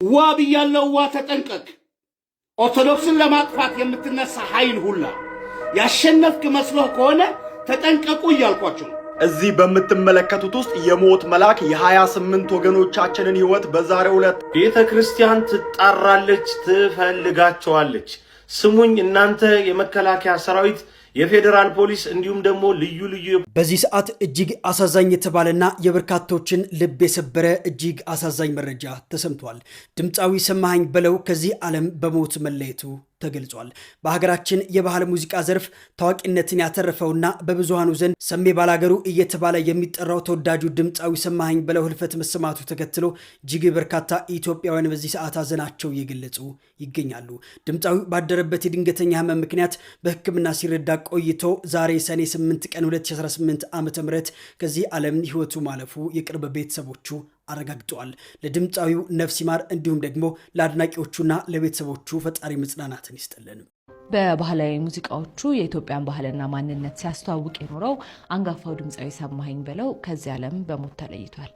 ዋብ ያለው ዋ ተጠንቀቅ። ኦርቶዶክስን ለማጥፋት የምትነሳ ኃይል ሁላ ያሸነፍክ መስሎህ ከሆነ ተጠንቀቁ እያልኳችሁ። እዚህ በምትመለከቱት ውስጥ የሞት መልአክ የ28 ወገኖቻችንን ሕይወት በዛሬው ዕለት ቤተክርስቲያን ትጣራለች፣ ትፈልጋቸዋለች። ስሙኝ እናንተ የመከላከያ ሰራዊት የፌደራል ፖሊስ እንዲሁም ደግሞ ልዩ በዚህ ሰዓት እጅግ አሳዛኝ የተባለና የበርካቶችን ልብ የሰበረ እጅግ አሳዛኝ መረጃ ተሰምቷል። ድምፃዊ ሰማኸኝ በለው ከዚህ ዓለም በሞት መለየቱ ተገልጿል። በሀገራችን የባህል ሙዚቃ ዘርፍ ታዋቂነትን ያተረፈውና በብዙሃኑ ዘንድ ሰሜ ባላገሩ እየተባለ የሚጠራው ተወዳጁ ድምፃዊ ሰማኸኝ በለው ህልፈት መሰማቱ ተከትሎ እጅግ በርካታ ኢትዮጵያውያን በዚህ ሰዓት ሀዘናቸው እየገለጹ ይገኛሉ። ድምፃዊ ባደረበት የድንገተኛ ህመም ምክንያት በሕክምና ሲረዳ ቆይቶ ዛሬ ሰኔ 8 ቀን 2018 ዓ.ም ከዚህ ዓለም ህይወቱ ማለፉ የቅርብ ቤተሰቦቹ አረጋግጠዋል። ለድምፃዊው ነፍስ ይማር እንዲሁም ደግሞ ለአድናቂዎቹና ለቤተሰቦቹ ፈጣሪ መጽናናትን ይስጥልን። በባህላዊ ሙዚቃዎቹ የኢትዮጵያን ባህልና ማንነት ሲያስተዋውቅ የኖረው አንጋፋው ድምፃዊ ሰማኸኝ በለው ከዚህ ዓለም በሞት ተለይቷል።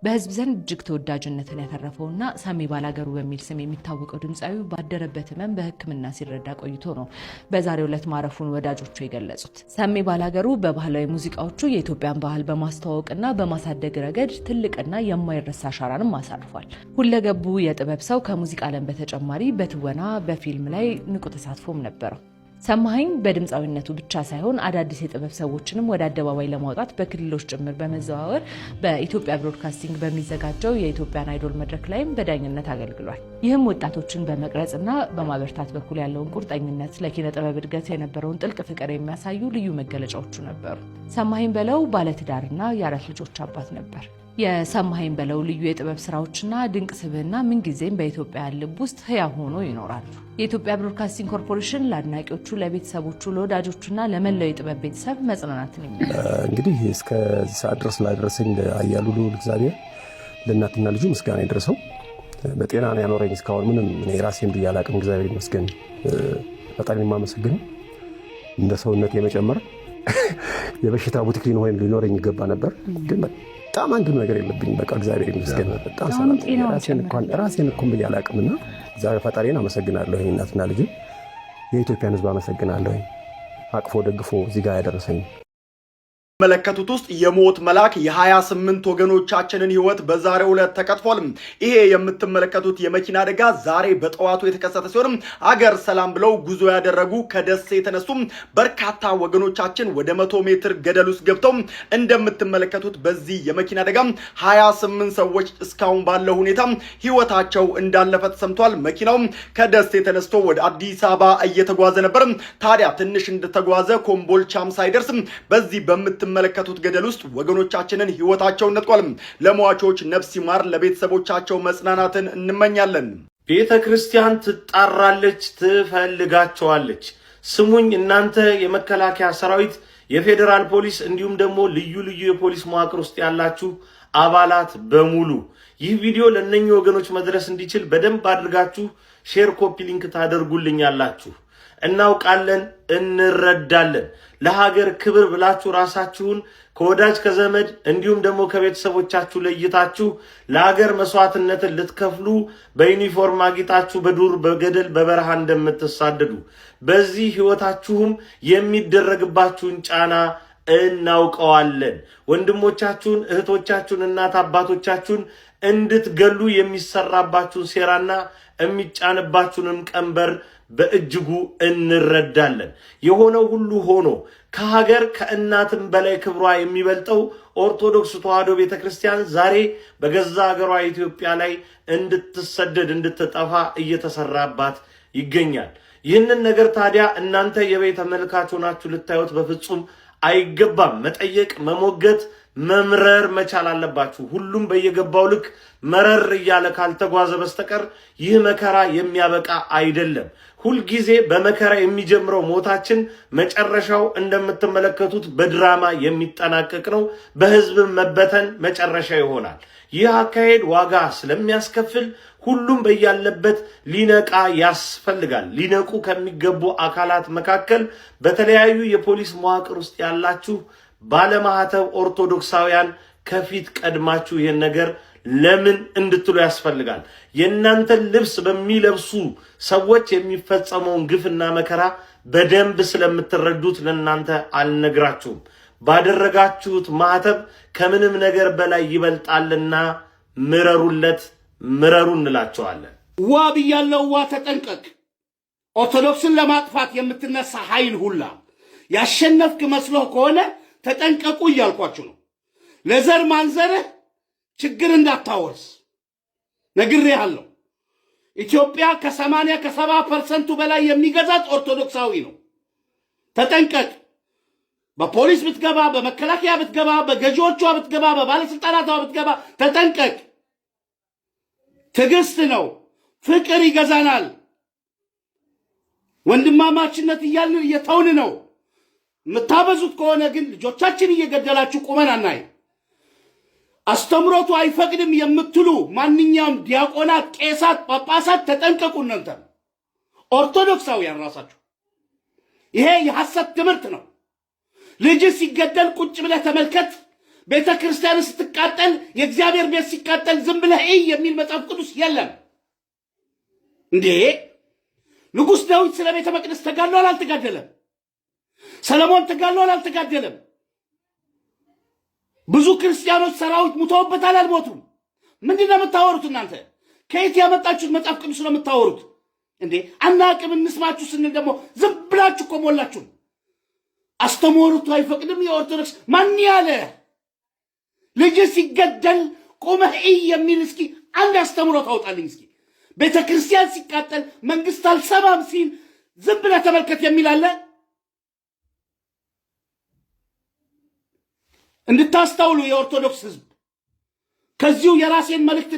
በህዝብ ዘንድ እጅግ ተወዳጅነትን ያተረፈውና ሰሜ ባላገሩ በሚል ስም የሚታወቀው ድምፃዊ ባደረበት ህመም በሕክምና ሲረዳ ቆይቶ ነው በዛሬው ዕለት ማረፉን ወዳጆቹ የገለጹት። ሰሜ ባላገሩ በባህላዊ ሙዚቃዎቹ የኢትዮጵያን ባህል በማስተዋወቅና በማሳደግ ረገድ ትልቅና የማይረሳ አሻራንም አሳርፏል። ሁለገቡ የጥበብ ሰው ከሙዚቃ ዓለም በተጨማሪ በትወና በፊልም ላይ ንቁ ተሳትፎም ነበረው። ሰማኸኝ በድምፃዊነቱ ብቻ ሳይሆን አዳዲስ የጥበብ ሰዎችንም ወደ አደባባይ ለማውጣት በክልሎች ጭምር በመዘዋወር በኢትዮጵያ ብሮድካስቲንግ በሚዘጋጀው የኢትዮጵያን አይዶል መድረክ ላይም በዳኝነት አገልግሏል። ይህም ወጣቶችን በመቅረጽና በማበርታት በኩል ያለውን ቁርጠኝነት፣ ለኪነ ጥበብ እድገት የነበረውን ጥልቅ ፍቅር የሚያሳዩ ልዩ መገለጫዎቹ ነበሩ። ሰማኸኝ በለው ባለትዳርና የአራት ልጆች አባት ነበር። የሰማኸኝ በለው ልዩ የጥበብ ስራዎችና ድንቅ ስብዕና ምንጊዜም በኢትዮጵያ ልብ ውስጥ ህያው ሆኖ ይኖራሉ። የኢትዮጵያ ብሮድካስቲንግ ኮርፖሬሽን ለአድናቂዎቹ፣ ለቤተሰቦቹ፣ ለወዳጆቹና ለመላው የጥበብ ቤተሰብ መጽናናትን ይመኛል። እንግዲህ እስከዚህ ሰዓት ድረስ ላደረሰኝ አያሉ ልዑል እግዚአብሔር ለእናትና ልጁ ምስጋና ይድረሰው። በጤና ነው ያኖረኝ እስካሁን ምንም እኔ ራሴን ብዬ አላቅም። እግዚአብሔር ይመስገን። በጣም የማመሰግነው እንደ ሰውነት የመጨመር የበሽታ ቡቲክሊን ወይም ሊኖረኝ ይገባ ነበር ግን በጣም አንድ ነገር የለብኝ። በቃ እግዚአብሔር ይመስገን በጣም ሰላም ራሴን እንኳን ብዬ አላቅምና እግዚአብሔር ፈጣሪን አመሰግናለሁ። እናትና ልጅ የኢትዮጵያን ሕዝብ አመሰግናለሁ አቅፎ ደግፎ እዚህ ጋር ያደረሰኝ። መለከቱት ውስጥ የሞት መልአክ የ28 ወገኖቻችንን ሕይወት በዛሬው ዕለት ተቀጥፏል። ይሄ የምትመለከቱት የመኪና አደጋ ዛሬ በጠዋቱ የተከሰተ ሲሆን አገር ሰላም ብለው ጉዞ ያደረጉ ከደሴ የተነሱ በርካታ ወገኖቻችን ወደ 100 ሜትር ገደል ውስጥ ገብተው እንደምትመለከቱት በዚህ የመኪና አደጋ 28 ሰዎች እስካሁን ባለው ሁኔታ ሕይወታቸው እንዳለፈ ተሰምቷል። መኪናው ከደሴ ተነስቶ ወደ አዲስ አበባ እየተጓዘ ነበር። ታዲያ ትንሽ እንደተጓዘ ኮምቦልቻም ሳይደርስ በዚህ መለከቱት ገደል ውስጥ ወገኖቻችንን ሕይወታቸውን ነጥቋል። ለሟቾች ነፍስ ይማር፣ ለቤተሰቦቻቸው መጽናናትን እንመኛለን። ቤተክርስቲያን ትጣራለች፣ ትፈልጋቸዋለች። ስሙኝ እናንተ የመከላከያ ሰራዊት፣ የፌደራል ፖሊስ እንዲሁም ደግሞ ልዩ የፖሊስ መዋቅር ውስጥ ያላችሁ አባላት በሙሉ ይህ ቪዲዮ ለነኚህ ወገኖች መድረስ እንዲችል በደንብ አድርጋችሁ ሼር፣ ኮፒ ሊንክ ታደርጉልኛላችሁ። እናውቃለን፣ እንረዳለን። ለሀገር ክብር ብላችሁ ራሳችሁን ከወዳጅ ከዘመድ እንዲሁም ደግሞ ከቤተሰቦቻችሁ ለይታችሁ ለሀገር መስዋዕትነትን ልትከፍሉ በዩኒፎርም አጊጣችሁ በዱር በገደል በበረሃ እንደምትሳደዱ በዚህ ህይወታችሁም የሚደረግባችሁን ጫና እናውቀዋለን። ወንድሞቻችሁን፣ እህቶቻችሁን፣ እናት አባቶቻችሁን እንድትገሉ የሚሰራባችሁን ሴራና የሚጫንባችሁንም ቀንበር በእጅጉ እንረዳለን። የሆነው ሁሉ ሆኖ ከሀገር ከእናትም በላይ ክብሯ የሚበልጠው ኦርቶዶክስ ተዋሕዶ ቤተክርስቲያን ዛሬ በገዛ ሀገሯ ኢትዮጵያ ላይ እንድትሰደድ እንድትጠፋ እየተሰራባት ይገኛል። ይህንን ነገር ታዲያ እናንተ የቤተ ተመልካች ሆናችሁ ልታዩት በፍጹም አይገባም። መጠየቅ፣ መሞገት፣ መምረር መቻል አለባችሁ። ሁሉም በየገባው ልክ መረር እያለ ካልተጓዘ በስተቀር ይህ መከራ የሚያበቃ አይደለም። ሁልጊዜ በመከራ የሚጀምረው ሞታችን መጨረሻው እንደምትመለከቱት በድራማ የሚጠናቀቅ ነው። በህዝብ መበተን መጨረሻ ይሆናል። ይህ አካሄድ ዋጋ ስለሚያስከፍል ሁሉም በያለበት ሊነቃ ያስፈልጋል። ሊነቁ ከሚገቡ አካላት መካከል በተለያዩ የፖሊስ መዋቅር ውስጥ ያላችሁ ባለማህተብ ኦርቶዶክሳውያን ከፊት ቀድማችሁ ይህን ነገር ለምን እንድትሉ ያስፈልጋል። የእናንተን ልብስ በሚለብሱ ሰዎች የሚፈጸመውን ግፍና መከራ በደንብ ስለምትረዱት ለእናንተ አልነግራችሁም። ባደረጋችሁት ማህተብ ከምንም ነገር በላይ ይበልጣልና ምረሩለት፣ ምረሩ እንላቸዋለን። ዋ ብያለሁ፣ ዋ ተጠንቀቅ። ኦርቶዶክስን ለማጥፋት የምትነሳ ኃይል ሁላ ያሸነፍክ መስሎህ ከሆነ ተጠንቀቁ እያልኳችሁ ነው። ለዘር ማንዘርህ ችግር እንዳታወርስ ነግሬሃለሁ። ኢትዮጵያ ከ80 ከ70% በላይ የሚገዛት ኦርቶዶክሳዊ ነው። ተጠንቀቅ። በፖሊስ ብትገባ፣ በመከላከያ ብትገባ፣ በገዢዎቿ ብትገባ፣ በባለስልጣናቷ ብትገባ ተጠንቀቅ። ትዕግስት ነው፣ ፍቅር ይገዛናል። ወንድማማችነት እያልን እየተውን ነው። የምታበዙት ከሆነ ግን ልጆቻችን እየገደላችሁ ቁመን አናይ። አስተምሮቱ አይፈቅድም የምትሉ ማንኛውም ዲያቆናት፣ ቄሳት፣ ጳጳሳት ተጠንቀቁ። እናንተ ኦርቶዶክሳውያን ራሳችሁ ይሄ የሐሰት ትምህርት ነው። ልጅ ሲገደል ቁጭ ብለህ ተመልከት። ቤተ ክርስቲያን ስትቃጠል፣ የእግዚአብሔር ቤት ሲቃጠል ዝም ብለህ የሚል መጽሐፍ ቅዱስ የለም እንዴ? ንጉሥ ዳዊት ስለ ቤተ መቅደስ ተጋድሏል አልተጋደለም? ሰለሞን ተጋድሏል አልተጋደለም? ብዙ ክርስቲያኖች ሰራዊት ሙተውበታል አልሞቱም? ምንድን ነው የምታወሩት እናንተ? ከየት ያመጣችሁት መጽሐፍ ቅዱስ ነው የምታወሩት እንዴ? አናቅም እንስማችሁ ስንል ደግሞ ዝም ብላችሁ እኮ ሞላችሁ። አስተምሮቱ አይፈቅድም የኦርቶዶክስ ማን ያለ? ልጅ ሲገደል ቆመህ የሚል እስኪ አንድ አስተምሮ ታውጣልኝ እስኪ። ቤተ ክርስቲያን ሲቃጠል መንግስት አልሰማም ሲል ዝም ብለህ ተመልከት የሚል አለ? እንድታስተውሉ የኦርቶዶክስ ህዝብ፣ ከዚሁ የራሴን መልእክት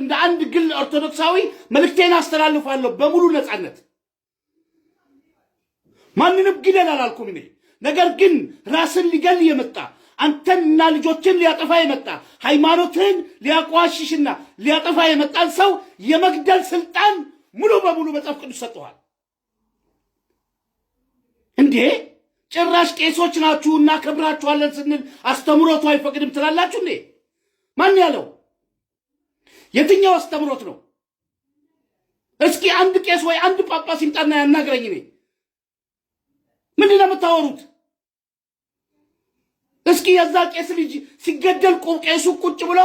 እንደ አንድ ግል ኦርቶዶክሳዊ መልእክቴን አስተላልፋለሁ በሙሉ ነፃነት። ማንንም ግደል አላልኩም እኔ። ነገር ግን ራስን ሊገል የመጣ አንተንና ልጆችን ሊያጠፋ የመጣ ሃይማኖትን ሊያቋሽሽና ሊያጠፋ የመጣን ሰው የመግደል ስልጣን ሙሉ በሙሉ መጽሐፍ ቅዱስ ሰጥቷል እንዴ? ጭራሽ ቄሶች ናችሁ እና ከብራችኋለን ስንል አስተምሮቱ አይፈቅድም ትላላችሁ እንዴ? ማን ያለው? የትኛው አስተምሮት ነው? እስኪ አንድ ቄስ ወይ አንድ ጳጳስ ይምጣና ያናግረኝ። እኔ ምንድን ነው የምታወሩት? እስኪ የዛ ቄስ ልጅ ሲገደል ቄሱ ቁጭ ብሎ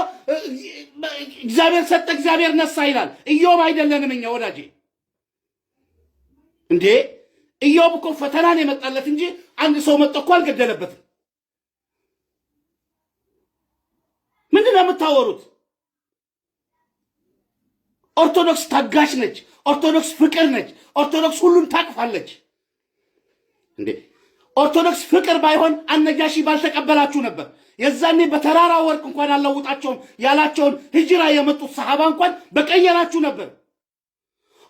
እግዚአብሔር ሰጠ እግዚአብሔር ነሳ ይላል። ኢዮብ አይደለንም እኛ ወዳጄ እንዴ? ኢዮብ እኮ ፈተናን የመጣለት እንጂ አንድ ሰው መጥቶ እኮ አልገደለበትም። ምንድን ነው የምታወሩት? ኦርቶዶክስ ታጋሽ ነች። ኦርቶዶክስ ፍቅር ነች። ኦርቶዶክስ ሁሉን ታቅፋለች እንዴ? ኦርቶዶክስ ፍቅር ባይሆን አነጃሺ ባልተቀበላችሁ ነበር። የዛኔ በተራራ ወርቅ እንኳን አለውጣቸውም ያላቸውን ሂጅራ የመጡት ሰሃባ እንኳን በቀየራችሁ ነበር።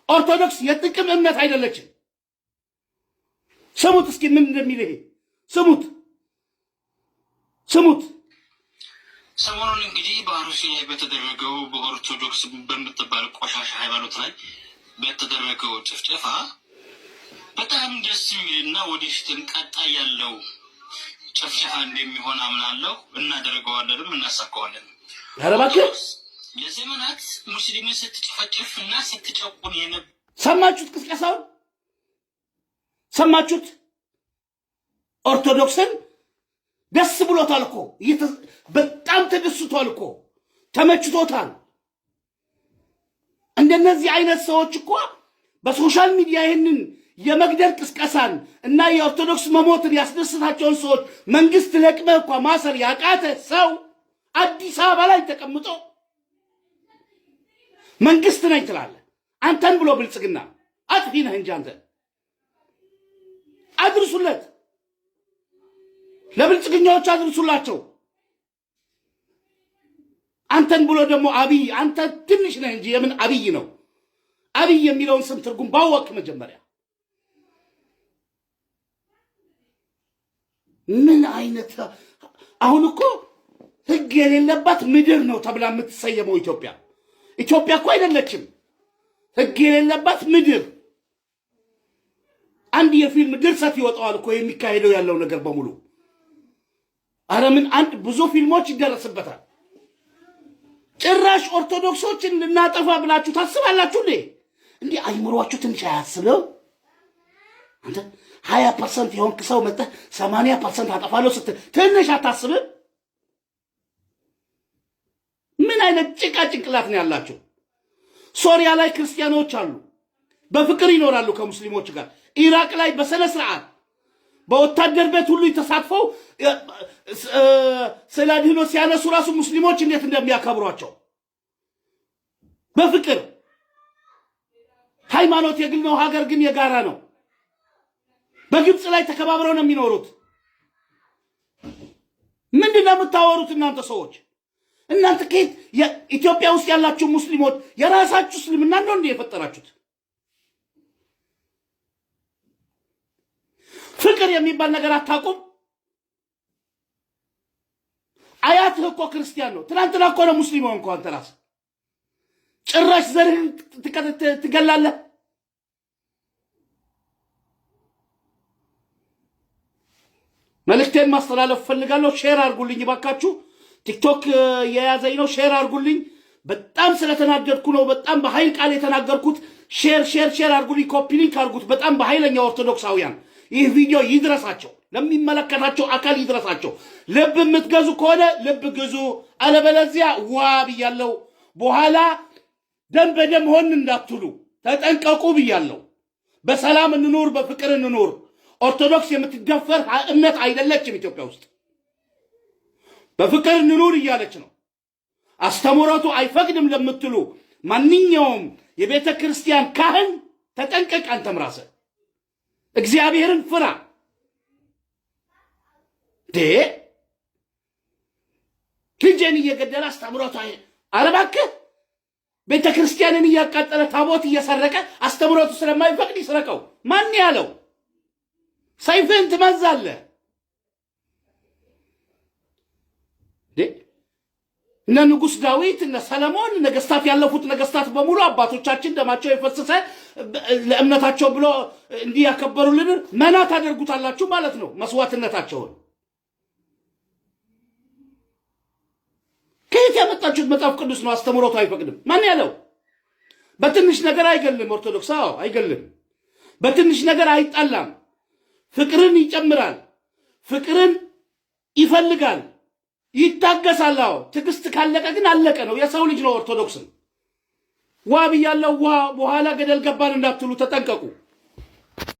ኦርቶዶክስ የጥቅም እምነት አይደለችም። ስሙት እስኪ ምን እንደሚል ይሄ ስሙት። ሰሞኑን እንግዲህ በአርሲ ላይ በተደረገው በኦርቶዶክስ በምትባል ቆሻሻ ሃይማኖት ላይ በተደረገው ጭፍጨፋ በጣም ደስ የሚልና ወደፊትም ቀጣይ ያለው ጭፍጨፋ እንደሚሆን አምናለሁ። እናደርገዋለንም እናሳካዋለን። ኧረ እባክህ ለዘመናት ሙስሊምን ስትጨፈጭፍና ስትጨቁን ሰማችሁት? ቅስቀሳውን ሰማችሁት? ኦርቶዶክስን ደስ ብሎታል እኮ በጣም ተደስቷል እኮ ተመችቶታል። እንደነዚህ አይነት ሰዎች እኮ በሶሻል ሚዲያ ይህንን የመግደል ቅስቀሳን እና የኦርቶዶክስ መሞትን ያስደስታቸውን ሰዎች መንግስት ለቅመህ እኮ ማሰር ያቃተ ሰው አዲስ አበባ ላይ ተቀምጦ መንግስት ነኝ ትላለህ። አንተን ብሎ ብልጽግና አጥፊ ነህ እንጂ አንተ አድርሱለት፣ ለብልጽግናዎች አድርሱላቸው። አንተን ብሎ ደግሞ አብይ፣ አንተ ትንሽ ነህ እንጂ የምን አብይ ነው? አብይ የሚለውን ስም ትርጉም ባወቅ መጀመሪያ ምን አይነት አሁን እኮ ህግ የሌለባት ምድር ነው ተብላ የምትሰየመው ኢትዮጵያ እኮ አይደለችም። ህግ የሌለባት ምድር። አንድ የፊልም ድርሰት ይወጣዋል እኮ የሚካሄደው ያለው ነገር በሙሉ። አረ ምን አንድ ብዙ ፊልሞች ይደረስበታል። ጭራሽ ኦርቶዶክሶችን ልናጠፋ ብላችሁ ታስባላችሁ እንዴ? እንዴ አይምሯችሁ ትንሽ አያስብም? አንተ 20% የሆንክ ሰው መጥተህ 80% አጠፋለሁ ስትል ትንሽ አታስብም? ምን አይነት ጭቃ ጭንቅላት ነው ያላችሁ? ሶሪያ ላይ ክርስቲያኖች አሉ፣ በፍቅር ይኖራሉ ከሙስሊሞች ጋር። ኢራቅ ላይ በስነ ስርዓት በወታደር ቤት ሁሉ ተሳትፈው ስለ አድህኖ ሲያነሱ ራሱ ሙስሊሞች እንዴት እንደሚያከብሯቸው በፍቅር። ሃይማኖት የግል ነው፣ ሀገር ግን የጋራ ነው። በግብፅ ላይ ተከባብረው ነው የሚኖሩት። ምንድን ነው የምታወሩት እናንተ ሰዎች? እናንተ ከየት ኢትዮጵያ ውስጥ ያላችሁ ሙስሊሞች የራሳችሁ እስልምና ነው እንዴ የፈጠራችሁት? ፍቅር የሚባል ነገር አታውቁም? አያትህ እኮ ክርስቲያን ነው። ትናንትና እኮ ነው ሙስሊም ሆንክ አንተ ራስህ። ጭራሽ ዘርህን ትገላለህ። መልእክቴን ማስተላለፍ ፈልጋለሁ። ሼር አድርጉልኝ ባካችሁ። ቲክቶክ የያዘኝ ነው። ሼር አድርጉልኝ። በጣም ስለተናገርኩ ነው በጣም በኃይል ቃል የተናገርኩት። ሼር አድርጉልኝ። ኮፒ ሊንክ አድርጉት በጣም በኃይለኛ ኦርቶዶክሳውያን። ይህ ቪዲዮ ይድረሳቸው፣ ለሚመለከታቸው አካል ይድረሳቸው። ልብ የምትገዙ ከሆነ ልብ ግዙ፣ አለበለዚያ ዋ ብያለሁ። በኋላ ደም በደም ሆን እንዳትሉ ተጠንቀቁ ብያለሁ። በሰላም እንኑር፣ በፍቅር እንኑር። ኦርቶዶክስ የምትደፈር እምነት አይደለችም ኢትዮጵያ ውስጥ። በፍቅር እንኑር እያለች ነው። አስተምህሮቱ አይፈቅድም ለምትሉ ማንኛውም የቤተ ክርስቲያን ካህን ተጠንቀቅ። አንተም ራስህ እግዚአብሔርን ፍራ። ልጄን እየገደለ አስተምህሮቱ ኧረ እባክህ ቤተ ክርስቲያንን እያቃጠለ ታቦት እየሰረቀ አስተምህሮቱ ስለማይፈቅድ ይስረቀው። ማን ያለው? ሰይፍህን ትመዛለህ። እነ ንጉሥ ዳዊት እነ ሰለሞን ነገስታት ያለፉት ነገስታት በሙሉ አባቶቻችን ደማቸው የፈሰሰ ለእምነታቸው ብሎ እንዲህ ያከበሩልን መና ታደርጉታላችሁ ማለት ነው መስዋዕትነታቸውን። ከየት ያመጣችሁት መጽሐፍ ቅዱስ ነው? አስተምህሮቱ አይፈቅድም። ማን ያለው? በትንሽ ነገር አይገልም። ኦርቶዶክስ አይገልም። በትንሽ ነገር አይጣላም። ፍቅርን ይጨምራል። ፍቅርን ይፈልጋል። ይታገሳል። ትዕግስት ካለቀ ግን አለቀ ነው። የሰው ልጅ ነው ኦርቶዶክስን። ዋ ብያለሁ። ዋ በኋላ ገደል ገባን እንዳትሉ ተጠንቀቁ።